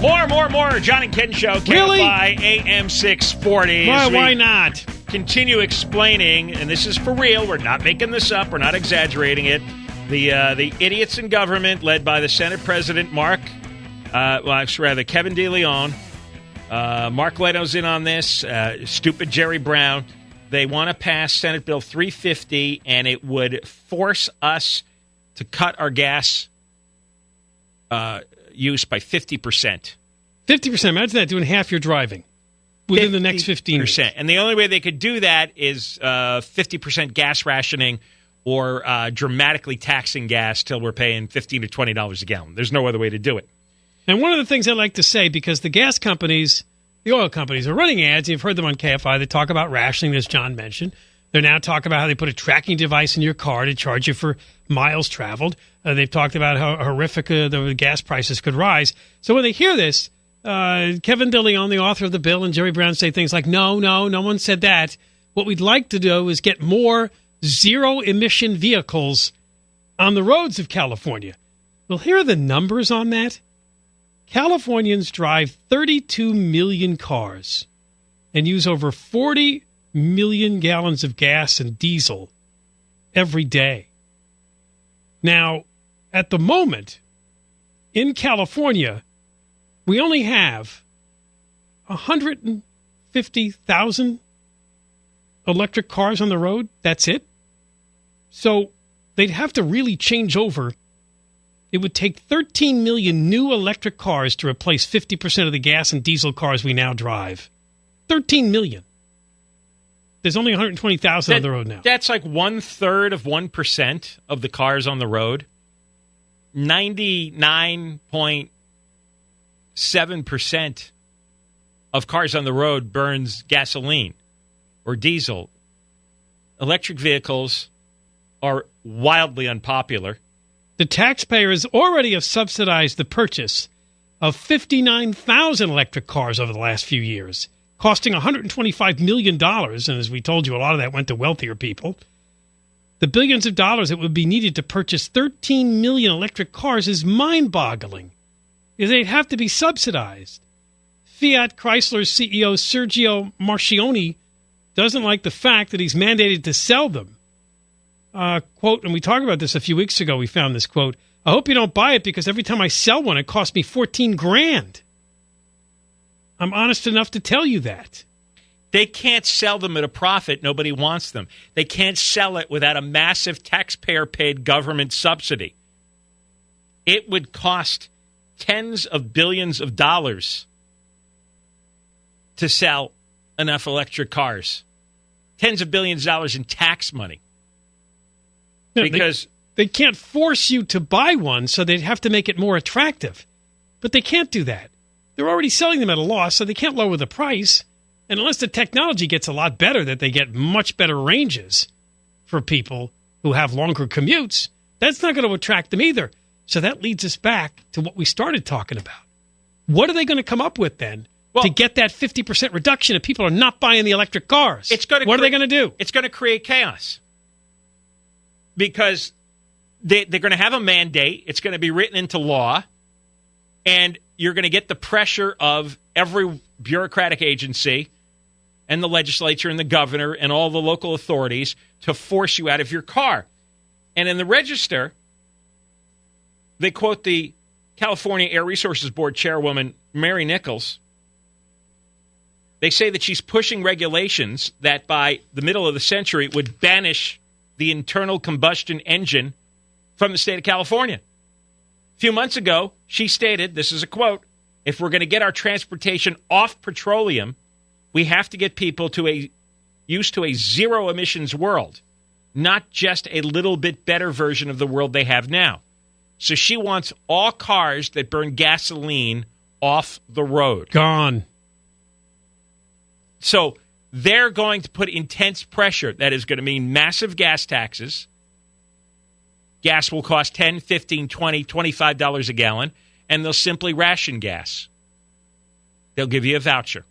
More. John and Ken Show. Really? KFI AM 640. Why not? Continue explaining, and this is for real. We're not making this up. We're not exaggerating it. The idiots in government, led by the Senate President Kevin DeLeon. Mark Leto's in on this. Stupid Jerry Brown. They want to pass Senate Bill 350, and it would force us to cut our gas use by 50%. 50%. Imagine that, doing half your driving within the next 15 years. And the only way they could do that is 50% gas rationing or dramatically taxing gas till we're paying $15 to $20 a gallon. There's no other way to do it. And one of the things I like to say, because the gas companies, the oil companies, are running ads. You've heard them on KFI. They talk about rationing, as John mentioned. They're now talking about how they put a tracking device in your car to charge you for miles traveled. They've talked about how horrific the gas prices could rise. So when they hear this, Kevin DeLeon, the author of the bill, and Jerry Brown say things like, no one said that. What we'd like to do is get more zero-emission vehicles on the roads of California. Well, here are the numbers on that. Californians drive 32 million cars and use over 40 million gallons of gas and diesel every day. Now, at the moment, in California, we only have 150,000 electric cars on the road. That's it. So they'd have to really change over. It would take 13 million new electric cars to replace 50% of the gas and diesel cars we now drive. 13 million. There's only 120,000 on the road now. That's like 1/3 of 1% of the cars on the road. 99.7% of cars on the road burns gasoline or diesel. Electric vehicles are wildly unpopular. The taxpayers already have subsidized the purchase of 59,000 electric cars over the last few years, costing $125 million. And as we told you, a lot of that went to wealthier people. The billions of dollars that would be needed to purchase 13 million electric cars is mind-boggling. They'd have to be subsidized. Fiat Chrysler's CEO Sergio Marchionne doesn't like the fact that he's mandated to sell them. Quote, and we talked about this a few weeks ago, we found this quote, "I hope you don't buy it because every time I sell one, it costs me $14,000. I'm honest enough to tell you that. They can't sell them at a profit. Nobody wants them. They can't sell it without a massive taxpayer-paid government subsidy. It would cost tens of billions of dollars to sell enough electric cars. Tens of billions of dollars in tax money. Because they can't force you to buy one, so they'd have to make it more attractive. But they can't do that. They're already selling them at a loss, so they can't lower the price. And unless the technology gets a lot better, that they get much better ranges for people who have longer commutes, that's not going to attract them either. So that leads us back to what we started talking about. What are they going to come up with then to get that 50% reduction if people are not buying the electric cars? What are they going to do? It's going to create chaos. Because they're going to have a mandate. It's going to be written into law. And you're going to get the pressure of every bureaucratic agency and the legislature and the governor and all the local authorities to force you out of your car. And in the Register, they quote the California Air Resources Board chairwoman, Mary Nichols. They say that she's pushing regulations that by the middle of the century would banish the internal combustion engine from the state of California. A few months ago, she stated, this is a quote, "If we're going to get our transportation off petroleum, we have to get people used to a zero emissions world, not just a little bit better version of the world they have now." So she wants all cars that burn gasoline off the road. Gone. So they're going to put intense pressure. That is going to mean massive gas taxes. Gas will cost $10, $15, $20, $25 a gallon, and they'll simply ration gas. They'll give you a voucher,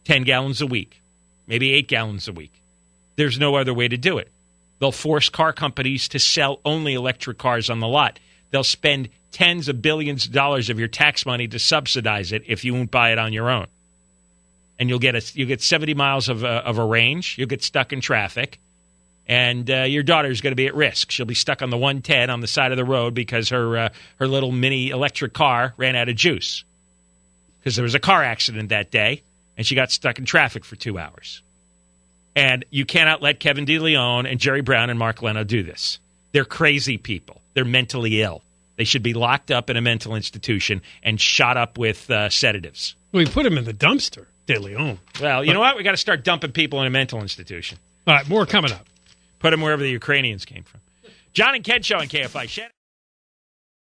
10 gallons a week, maybe 8 gallons a week. There's no other way to do it. They'll force car companies to sell only electric cars on the lot. They'll spend tens of billions of dollars of your tax money to subsidize it if you won't buy it on your own. And you'll get 70 miles of a range. You'll get stuck in traffic. And your daughter's going to be at risk. She'll be stuck on the 110 on the side of the road because her little mini electric car ran out of juice. Because there was a car accident that day, and she got stuck in traffic for 2 hours. And you cannot let Kevin DeLeon and Jerry Brown and Mark Leno do this. They're crazy people. They're mentally ill. They should be locked up in a mental institution and shot up with sedatives. We put him in the dumpster, DeLeon. Well, you know what? We got to start dumping people in a mental institution. All right, more coming up. Put them wherever the Ukrainians came from. John and Ken show on KFI.